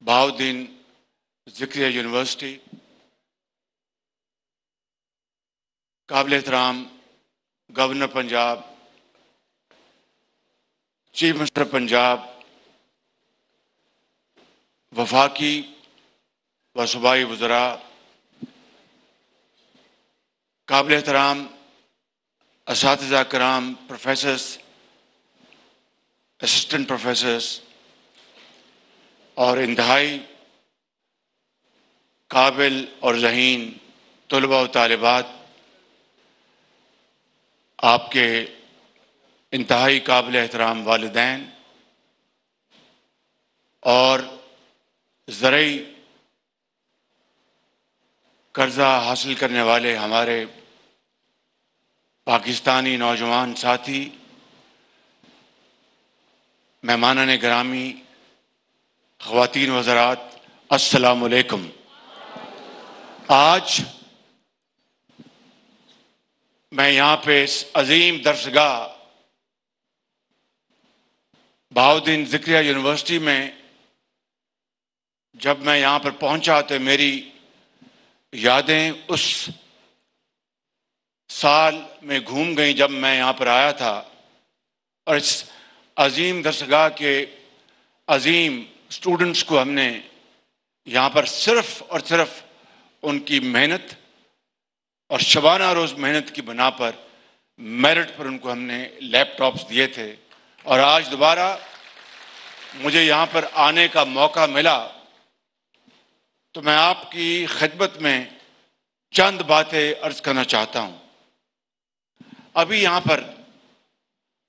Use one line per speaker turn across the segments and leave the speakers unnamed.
بہاؤالدین ذکریہ university, قابل احترام governor Punjab, chief minister Punjab, وفاقی و صوبائی وزراء، قابل احترام اساتذہ کرام، پروفیسرز، اسسٹنٹ پروفیسرز، اور انتہائی قابل اور ذہین طلباء و طالبات، آپ کے انتہائی قابل احترام والدین اور زرعی قرضہ حاصل کرنے والے ہمارے پاکستانی نوجوان ساتھی، مہمانان گرامی، خواتین و حضرات، السلام علیکم۔ آج میں یہاں پہ اس عظیم درسگاہ بہاؤالدین ذکریہ یونیورسٹی میں جب میں یہاں پر پہنچا تو میری یادیں اس سال میں گھوم گئیں جب میں یہاں پر آیا تھا، اور اس عظیم درسگاہ کے عظیم اسٹوڈنٹس کو ہم نے یہاں پر صرف اور صرف ان کی محنت اور شبانہ روز محنت کی بنا پر میرٹ پر ان کو ہم نے لیپ ٹاپس دیے تھے، اور آج دوبارہ مجھے یہاں پر آنے کا موقع ملا تو میں آپ کی خدمت میں چند باتیں عرض کرنا چاہتا ہوں۔ ابھی یہاں پر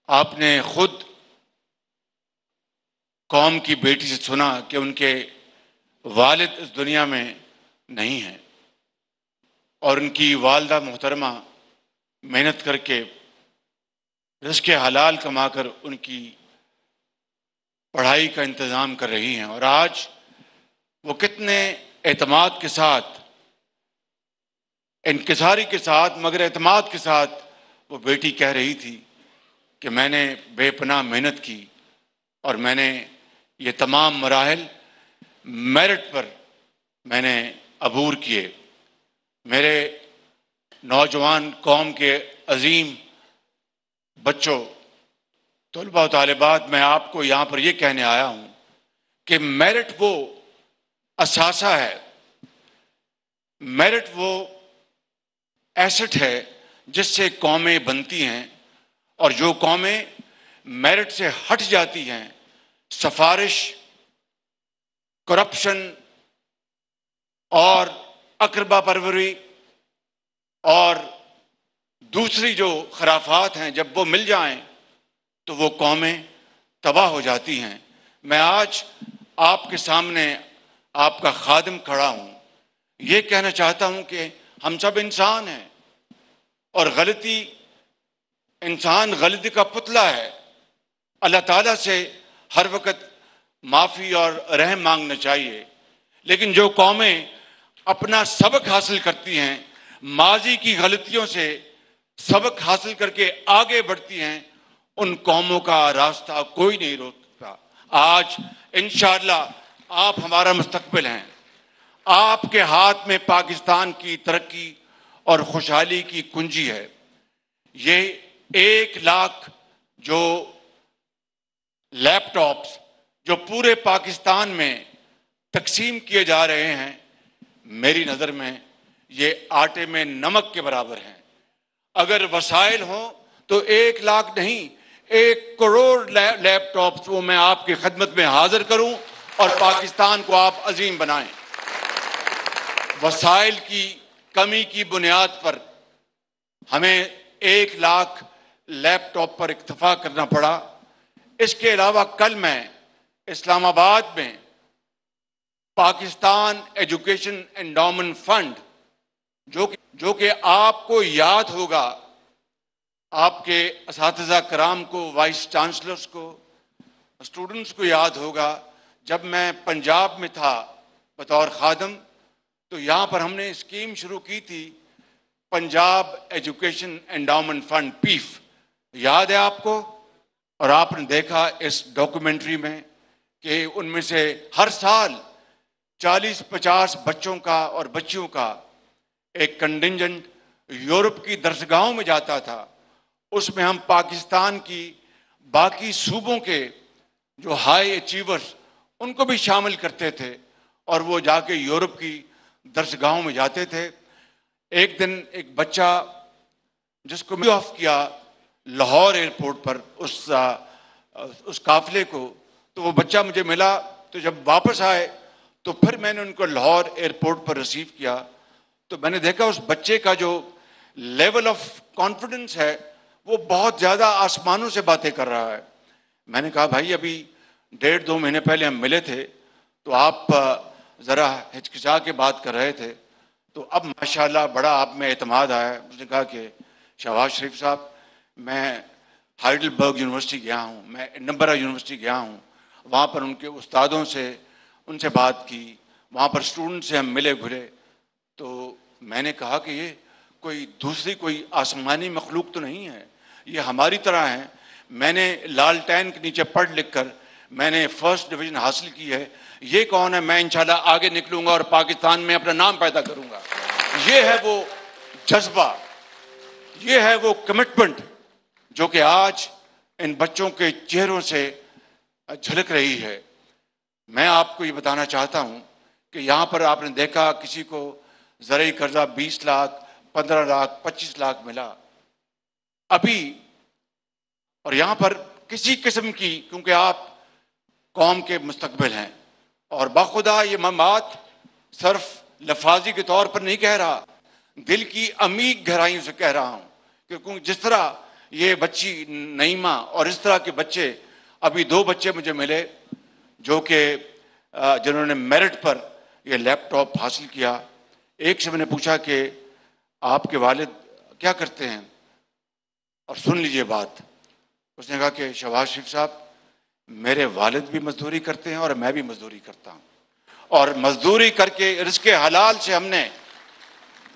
آپ نے خود قوم کی بیٹی سے سنا کہ ان کے والد اس دنیا میں نہیں ہیں، اور ان کی والدہ محترمہ محنت کر کے رزق حلال کما کر ان کی پڑھائی کا انتظام کر رہی ہیں، اور آج وہ کتنے اعتماد کے ساتھ، انکساری کے ساتھ، مگر اعتماد کے ساتھ وہ بیٹی کہہ رہی تھی کہ میں نے بے پناہ محنت کی اور میں نے یہ تمام مراحل میرٹ پر میں نے عبور کیے۔ میرے نوجوان قوم کے عظیم بچوں، طلباء و طالبات، میں آپ کو یہاں پر یہ کہنے آیا ہوں کہ میرٹ وہ اثاثہ ہے، میرٹ وہ ایسٹ ہے جس سے قومیں بنتی ہیں، اور جو قومیں میرٹ سے ہٹ جاتی ہیں، سفارش، کرپشن اور اقربا پروری اور دوسری جو خرافات ہیں، جب وہ مل جائیں تو وہ قومیں تباہ ہو جاتی ہیں۔ میں آج آپ کے سامنے آپ کا خادم کھڑا ہوں، یہ کہنا چاہتا ہوں کہ ہم سب انسان ہیں، اور انسان غلطی کا پتلا ہے۔ اللہ تعالیٰ سے ہر وقت معافی اور رحم مانگنا چاہیے، لیکن جو قومیں اپنا سبق حاصل کرتی ہیں، ماضی کی غلطیوں سے سبق حاصل کر کے آگے بڑھتی ہیں، ان قوموں کا راستہ کوئی نہیں روکتا۔ آج انشاءاللہ آپ ہمارا مستقبل ہیں، آپ کے ہاتھ میں پاکستان کی ترقی اور خوشحالی کی کنجی ہے۔ یہ 1,00,000 جو لیپ ٹاپس جو پورے پاکستان میں تقسیم کیے جا رہے ہیں، میری نظر میں یہ آٹے میں نمک کے برابر ہیں۔ اگر وسائل ہوں تو 1,00,000 نہیں، 1,00,00,000 لیپ ٹاپس وہ میں آپ کی خدمت میں حاضر کروں اور پاکستان کو آپ عظیم بنائیں۔ وسائل کی کمی کی بنیاد پر ہمیں 1,00,000 لیپ ٹاپ پر اکتفا کرنا پڑا۔ اس کے علاوہ کل میں اسلام آباد میں پاکستان ایجوکیشن انڈاؤمنٹ فنڈ، جو کہ آپ کو یاد ہوگا، آپ کے اساتذہ کرام کو، وائس چانسلرز کو، اسٹوڈنٹس کو یاد ہوگا، جب میں پنجاب میں تھا بطور خادم تو یہاں پر ہم نے اسکیم شروع کی تھی، پنجاب ایجوکیشن انڈاؤمنٹ فنڈ، پیف، یاد ہے آپ کو؟ اور آپ نے دیکھا اس ڈاکومنٹری میں کہ ان میں سے ہر سال 40-50 بچوں کا اور بچیوں کا ایک کنٹنجنٹ یورپ کی درسگاہوں میں جاتا تھا. اس میں ہم پاکستان کی باقی صوبوں کے جو ہائی اچیورز ان کو بھی شامل کرتے تھے اور وہ جا کے یورپ کی درسگاہوں میں جاتے تھے. ایک دن ایک بچہ جس کو میں آف کیا لاہور ایئرپورٹ پر اس قافلے کو، تو وہ بچہ مجھے ملا. تو جب واپس آئے تو پھر میں نے ان کو لاہور ایئرپورٹ پر ریسیو کیا تو میں نے دیکھا اس بچے کا جو لیول آف کانفیڈنس ہے وہ بہت زیادہ آسمانوں سے باتیں کر رہا ہے. میں نے کہا بھائی ابھی 1.5-2 مہینے پہلے ہم ملے تھے تو آپ ذرا ہچکچا کے بات کر رہے تھے، تو اب ماشاءاللہ بڑا آپ میں اعتماد آیا ہے. اس نے کہا کہ شہباز شریف صاحب میں ہائیڈلبرگ یونیورسٹی گیا ہوں، میں ایڈنبرا یونیورسٹی گیا ہوں، وہاں پر ان کے استادوں سے ان سے بات کی، وہاں پر اسٹوڈنٹ سے ہم ملے گھلے. تو میں نے کہا کہ یہ کوئی دوسری کوئی آسمانی مخلوق تو نہیں ہے، یہ ہماری طرح ہیں. میں نے لالٹین کے نیچے پڑھ لکھ کر میں نے 1st ڈویژن حاصل کی ہے. یہ کون ہے؟ میں انشاءاللہ آگے نکلوں گا اور پاکستان میں اپنا نام پیدا کروں گا. یہ ہے وہ جذبہ، یہ ہے وہ کمٹمنٹ جو کہ آج ان بچوں کے چہروں سے جھلک رہی ہے. میں آپ کو یہ بتانا چاہتا ہوں کہ یہاں پر آپ نے دیکھا کسی کو زرعی قرضہ 20 لاکھ 15 لاکھ 25 لاکھ ملا ابھی، اور یہاں پر کسی قسم کی، کیونکہ آپ قوم کے مستقبل ہیں، اور باخدا یہ میں بات صرف لفاظی کے طور پر نہیں کہہ رہا، دل کی عمیق گہرائیوں سے کہہ رہا ہوں. کیونکہ جس طرح یہ بچی نعیمہ اور اس طرح کے بچے، ابھی 2 بچے مجھے ملے جو کہ جنہوں نے میرٹ پر یہ لیپ ٹاپ حاصل کیا. ایک سے میں نے پوچھا کہ آپ کے والد کیا کرتے ہیں، اور سن لیجئے بات. اس نے کہا کہ شہباز شریف صاحب میرے والد بھی مزدوری کرتے ہیں اور میں بھی مزدوری کرتا ہوں، اور مزدوری کر کے رزق حلال سے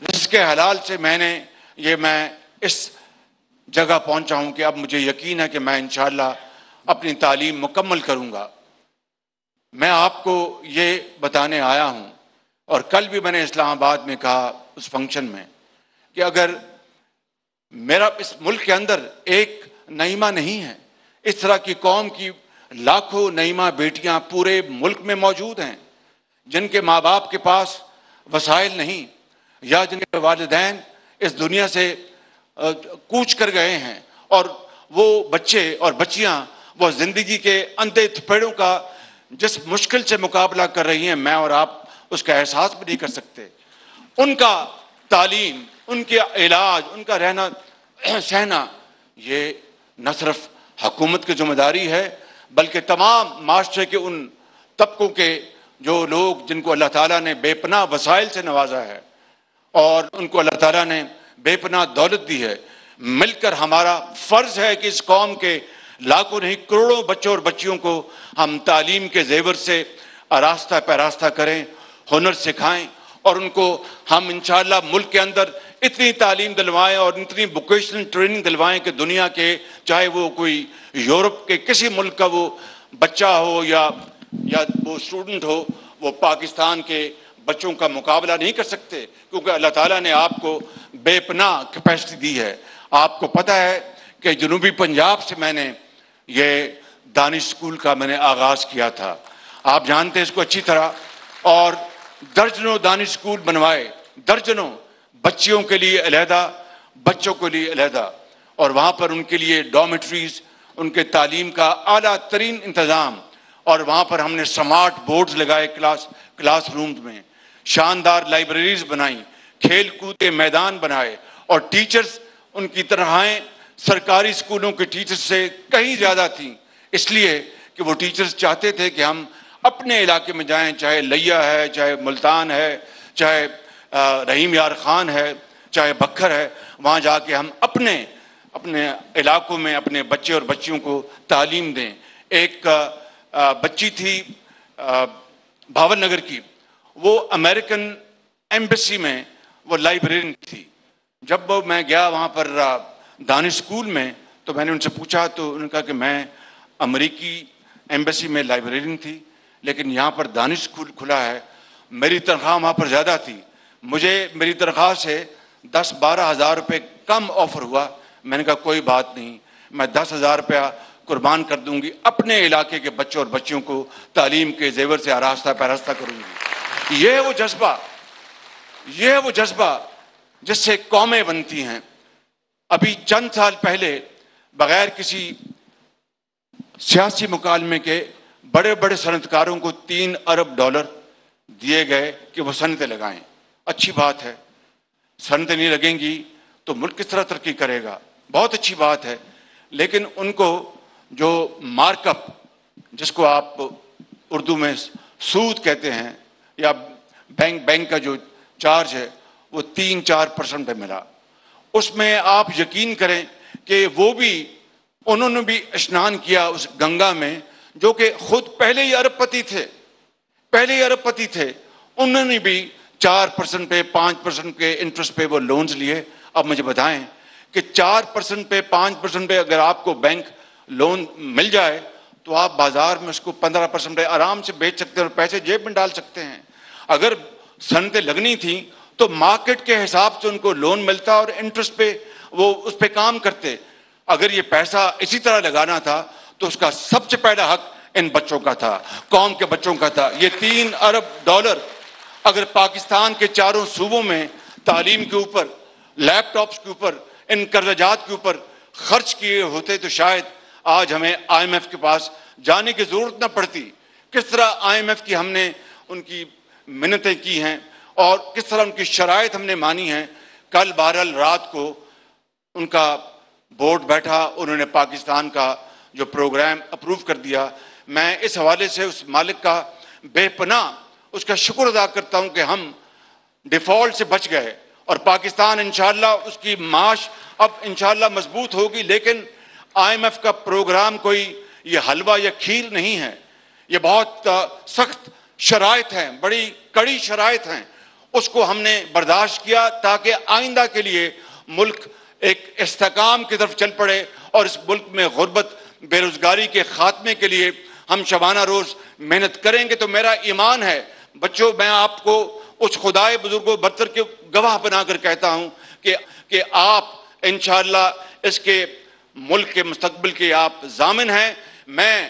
رزق حلال سے میں اس جگہ پہنچا ہوں کہ اب مجھے یقین ہے کہ میں انشاءاللہ اپنی تعلیم مکمل کروں گا. میں آپ کو یہ بتانے آیا ہوں، اور کل بھی میں نے اسلام آباد میں کہا اس فنکشن میں کہ اگر میرا اس ملک کے اندر ایک نعیمہ نہیں ہے، اس طرح کی قوم کی لاکھوں نعیمہ بیٹیاں پورے ملک میں موجود ہیں جن کے ماں باپ کے پاس وسائل نہیں، یا جن کے والدین اس دنیا سے کوچ کر گئے ہیں، اور وہ بچے اور بچیاں وہ زندگی کے اندھے تھپیڑوں کا جس مشکل سے مقابلہ کر رہی ہیں، میں اور آپ اس کا احساس بھی نہیں کر سکتے. ان کا تعلیم، ان کے علاج، ان کا رہنا سہنا، یہ نہ صرف حکومت کی ذمہ داری ہے بلکہ تمام معاشرے کے ان طبقوں کے جو لوگ جن کو اللہ تعالیٰ نے بے پناہ وسائل سے نوازا ہے اور ان کو اللہ تعالیٰ نے بے پناہ دولت دی ہے. مل کر ہمارا فرض ہے کہ اس قوم کے لاکھوں نہیں کروڑوں بچوں اور بچیوں کو ہم تعلیم کے زیور سے آراستہ پیراستہ کریں، ہنر سکھائیں، اور ان کو ہم انشاءاللہ ملک کے اندر اتنی تعلیم دلوائیں اور اتنی ووکیشنل ٹریننگ دلوائیں کہ دنیا کے، چاہے وہ کوئی یورپ کے کسی ملک کا وہ بچہ ہو یا وہ اسٹوڈنٹ ہو، وہ پاکستان کے بچوں کا مقابلہ نہیں کر سکتے، کیونکہ اللہ تعالیٰ نے آپ کو بے پناہ کیپیسٹی دی ہے. آپ کو پتہ ہے کہ جنوبی پنجاب سے میں نے یہ دانش اسکول کا میں نے آغاز کیا تھا، آپ جانتے ہیں اس کو اچھی طرح، اور درجنوں دانش اسکول بنوائے، درجنوں بچیوں کے لیے علیحدہ، بچوں کے لیے علیحدہ، اور وہاں پر ان کے لیے ڈارمیٹریز، ان کے تعلیم کا اعلیٰ ترین انتظام، اور وہاں پر ہم نے سمارٹ بورڈز لگائے کلاس رومز میں، شاندار لائبریریز بنائیں، کھیل کود کے میدان بنائے، اور ٹیچرز ان کی تنخواہیں سرکاری اسکولوں کے ٹیچرز سے کہیں زیادہ تھیں، اس لیے کہ وہ ٹیچرز چاہتے تھے کہ ہم اپنے علاقے میں جائیں، چاہے لیا ہے، چاہے ملتان ہے، چاہے رحیم یار خان ہے، چاہے بکھر ہے، وہاں جا کے ہم اپنے علاقوں میں اپنے بچے اور بچیوں کو تعلیم دیں. ایک بچی تھی بھاول نگر کی، وہ امریکن ایمبیسی میں وہ لائبریرین تھی. جب میں گیا وہاں پر دانش اسکول میں تو میں نے ان سے پوچھا، تو انہوں نے کہا کہ میں امریکی ایمبیسی میں لائبریرین تھی لیکن یہاں پر دانش اسکول کھلا ہے میری تنخواہ وہاں پر زیادہ تھی, مجھے میری تنخواہ سے 10-12 ہزار روپے کم آفر ہوا. میں نے کہا کوئی بات نہیں, میں 10,000 روپیہ قربان کر دوں گی, اپنے علاقے کے بچوں اور بچیوں کو تعلیم کے زیور سے آراستہ پیراستہ کروں گی. یہ ہے وہ جذبہ جس سے قومیں بنتی ہیں. ابھی چند سال پہلے بغیر کسی سیاسی مکالمے کے بڑے بڑے صنعتکاروں کو $3 ارب دیے گئے کہ وہ صنعتیں لگائیں. اچھی بات ہے, صنعتیں نہیں لگیں گی تو ملک کس طرح ترقی کرے گا؟ بہت اچھی بات ہے, لیکن ان کو جو مارک اپ, جس کو آپ اردو میں سود کہتے ہیں, یا بینک کا جو چارج ہے, وہ 3-4% پہ ملا. اس میں آپ یقین کریں کہ انہوں نے بھی اشنان کیا اس گنگا میں, جو کہ خود پہلے ہی ارب پتی تھے. انہوں نے بھی 4% پہ 5% کے انٹرسٹ پہ وہ لونز لیے. اب مجھے بتائیں کہ 4% پہ 5% پہ اگر آپ کو بینک لون مل جائے تو آپ بازار میں اس کو 15% پہ آرام سے بیچ سکتے ہیں اور پیسے جیب میں ڈال سکتے ہیں. اگر صنعتیں لگنی تھیں تو مارکیٹ کے حساب سے ان کو لون ملتا اور انٹرسٹ پہ وہ اس پہ کام کرتے. اگر یہ پیسہ اسی طرح لگانا تھا تو اس کا سب سے پہلا حق ان بچوں کا تھا, قوم کے بچوں کا تھا. یہ $3 ارب اگر پاکستان کے چاروں صوبوں میں تعلیم کے اوپر, لیپ ٹاپس کے اوپر, ان قرض جات کے اوپر خرچ کیے ہوتے تو شاید آج ہمیں IMF کے پاس جانے کی ضرورت نہ پڑتی. کس طرح IMF کی ہم نے ان کی منتیں کی ہیں اور کس طرح ان کی شرائط ہم نے مانی ہیں. کل بہرحال رات کو ان کا بورڈ بیٹھا, انہوں نے پاکستان کا جو پروگرام اپروو کر دیا. میں اس حوالے سے اس مالک کا بے پناہ اس کا شکر ادا کرتا ہوں کہ ہم ڈیفالٹ سے بچ گئے, اور پاکستان انشاءاللہ اس کی معاش اب انشاءاللہ مضبوط ہوگی. لیکن IMF کا پروگرام کوئی یہ حلوہ یا کھیر نہیں ہے, یہ بہت سخت شرائط ہیں, بڑی کڑی شرائط ہیں. اس کو ہم نے برداشت کیا تاکہ آئندہ کے لیے ملک ایک استحکام کی طرف چل پڑے, اور اس ملک میں غربت بے روزگاری کے خاتمے کے لیے ہم شبانہ روز محنت کریں گے. تو میرا ایمان ہے بچوں, میں آپ کو اس خدائے بزرگ و برتر کے گواہ بنا کر کہتا ہوں کہ آپ انشاءاللہ اس کے ملک کے مستقبل کے آپ ضامن ہیں. میں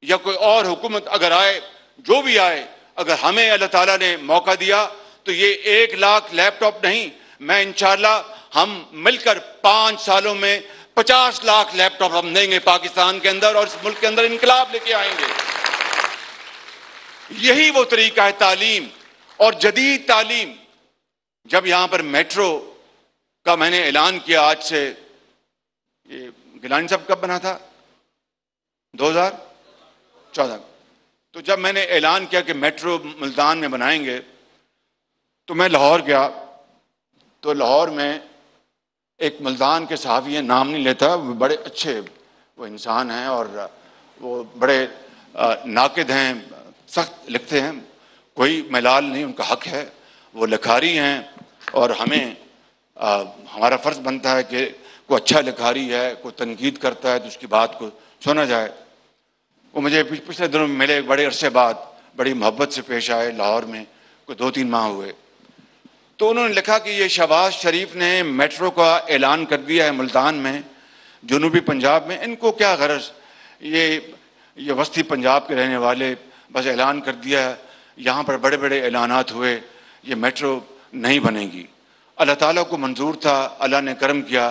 یا کوئی اور حکومت اگر آئے, جو بھی آئے, اگر ہمیں اللہ تعالیٰ نے موقع دیا تو یہ 1 لاکھ لیپ ٹاپ نہیں, میں انشاءاللہ ہم مل کر 5 سالوں میں 50 لاکھ لیپ ٹاپ ہم دیں گے پاکستان کے اندر, اور اس ملک کے اندر انقلاب لے کے آئیں گے. یہی وہ طریقہ ہے تعلیم اور جدید تعلیم. جب یہاں پر میٹرو کا میں نے اعلان کیا, آج سے یہ گیلانی صاحب کب بنا تھا؟ 2014. تو جب میں نے اعلان کیا کہ میٹرو ملتان میں بنائیں گے تو میں لاہور گیا. تو لاہور میں ایک ملتان کے صحافی ہیں, نام نہیں لیتا, وہ بڑے اچھے وہ انسان ہیں اور وہ بڑے ناقد ہیں, سخت لکھتے ہیں, کوئی ملال نہیں, ان کا حق ہے, وہ لکھاری ہیں. اور ہمیں ہمارا فرض بنتا ہے کہ کوئی اچھا لکھاری ہے, کوئی تنقید کرتا ہے تو اس کی بات کو سنا جائے. وہ مجھے پچھلے دنوں میں ملے, بڑے عرصے بعد بڑی محبت سے پیش آئے, لاہور میں کوئی 2-3 ماہ ہوئے. تو انہوں نے لکھا کہ یہ شہباز شریف نے میٹرو کا اعلان کر دیا ہے ملتان میں, جنوبی پنجاب میں. ان کو کیا غرض, یہ وسطی پنجاب کے رہنے والے, بس اعلان کر دیا ہے, یہاں پر بڑے بڑے اعلانات ہوئے, یہ میٹرو نہیں بنے گی. اللہ تعالیٰ کو منظور تھا, اللہ نے کرم کیا,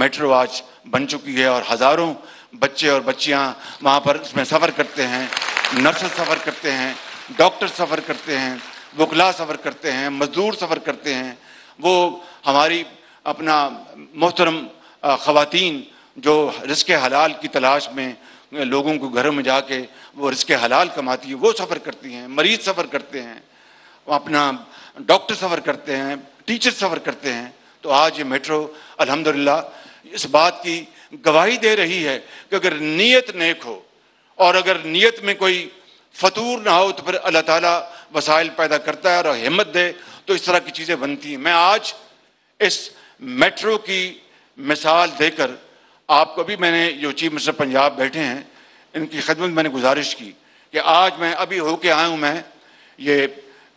میٹرو آج بن چکی ہے, اور ہزاروں بچے اور بچیاں وہاں پر اس میں سفر کرتے ہیں. نرسز سفر کرتے ہیں, ڈاکٹر سفر کرتے ہیں, وکلا سفر کرتے ہیں, مزدور سفر کرتے ہیں. وہ ہماری اپنا محترم خواتین جو رزق حلال کی تلاش میں لوگوں کو گھروں میں جا کے وہ رزق حلال کماتی ہے, وہ سفر کرتی ہیں. مریض سفر کرتے ہیں, وہ اپنا ڈاکٹر سفر کرتے ہیں, ٹیچر سفر کرتے ہیں. تو آج یہ میٹرو الحمدللہ اس بات کی گواہی دے رہی ہے کہ اگر نیت نیک ہو اور اگر نیت میں کوئی فطور نہ ہو تو پھر اللہ تعالیٰ وسائل پیدا کرتا ہے اور ہمت دے تو اس طرح کی چیزیں بنتی ہیں. میں آج اس میٹرو کی مثال دے کر آپ کو بھی, میں نے جو چیف منسٹر پنجاب بیٹھے ہیں ان کی خدمت میں نے گزارش کی کہ آج میں ابھی ہو کے آیا ہوں, میں یہ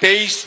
30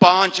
$5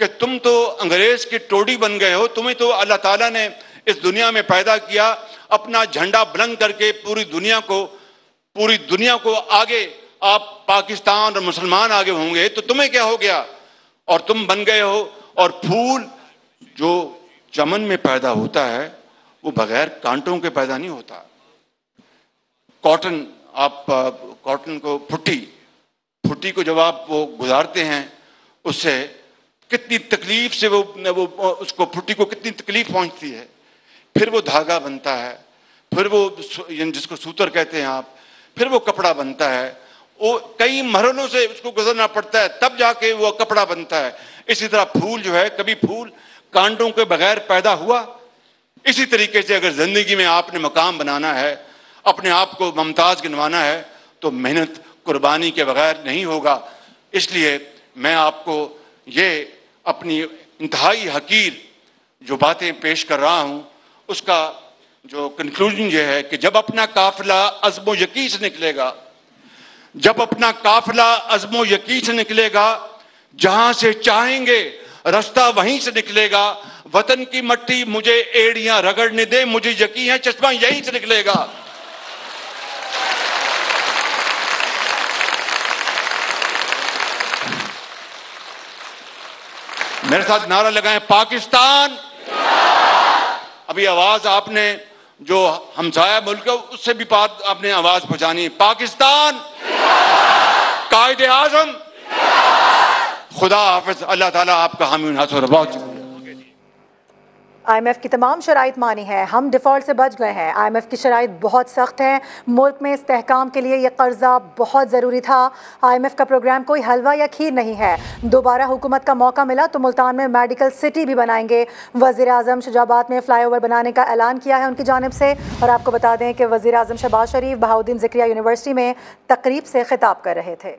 کہ تم تو انگریز کی ٹوڈی بن گئے ہو, تمہیں تو اللہ تعالیٰ نے اس دنیا میں پیدا کیا اپنا جھنڈا بلند کر کے پوری دنیا کو آگے, آپ پاکستان اور مسلمان آگے ہوں گے, تو تمہیں کیا ہو گیا اور تم بن گئے ہو. اور پھول جو چمن میں پیدا ہوتا ہے وہ بغیر کانٹوں کے پیدا نہیں ہوتا. کاٹن, آپ کاٹن کو پھٹی کو جب آپ وہ گزارتے ہیں, اس سے کتنی تکلیف سے وہ اس کو پھٹی کو کتنی تکلیف پہنچتی ہے, پھر وہ دھاگا بنتا ہے, پھر وہ جس کو سوتر کہتے ہیں آپ, پھر وہ کپڑا بنتا ہے. وہ کئی مرحلوں سے اس کو گزرنا پڑتا ہے, تب جا کے وہ کپڑا بنتا ہے. اسی طرح پھول جو ہے, کبھی پھول کانٹوں کے بغیر پیدا ہوا. اسی طریقے سے اگر زندگی میں آپ نے مقام بنانا ہے, اپنے آپ کو ممتاز گنوانا ہے, تو محنت قربانی کے بغیر نہیں ہوگا. اس لیے میں آپ کو یہ اپنی انتہائی حقیر جو باتیں پیش کر رہا ہوں, اس کا جو کنکلوژن یہ ہے کہ جب اپنا قافلہ عزم و یقین سے نکلے گا, جب اپنا قافلہ عزم و یقین سے نکلے گا, جہاں سے چاہیں گے رستہ وہیں سے نکلے گا. وطن کی مٹی مجھے ایڑیاں رگڑنے دے, مجھے یقین ہے چشمہ یہیں سے نکلے گا. میرے ساتھ نعرہ لگائیں, پاکستان. ابھی آواز آپ نے جو ہمسایہ ملک ہے اس سے بھی بات آپ نے آواز پہنچانی. پاکستان, قائد اعظم. خدا حافظ. اللہ تعالیٰ آپ کا حامی و ناصر. بہت شکریہ.
IMF کی تمام شرائط مانی ہے, ہم ڈیفالٹ سے بچ گئے ہیں. IMF کی شرائط بہت سخت ہیں, ملک میں استحکام کے لیے یہ قرضہ بہت ضروری تھا. IMF کا پروگرام کوئی حلوہ یا کھیر نہیں ہے. دوبارہ حکومت کا موقع ملا تو ملتان میں میڈیکل سٹی بھی بنائیں گے. وزیر اعظم شجاع آباد میں فلائی اوور بنانے کا اعلان کیا ہے ان کی جانب سے. اور آپ کو بتا دیں کہ وزیر اعظم شہباز شریف بہاؤالدین ذکریہ یونیورسٹی میں تقریب سے خطاب کر رہے تھے.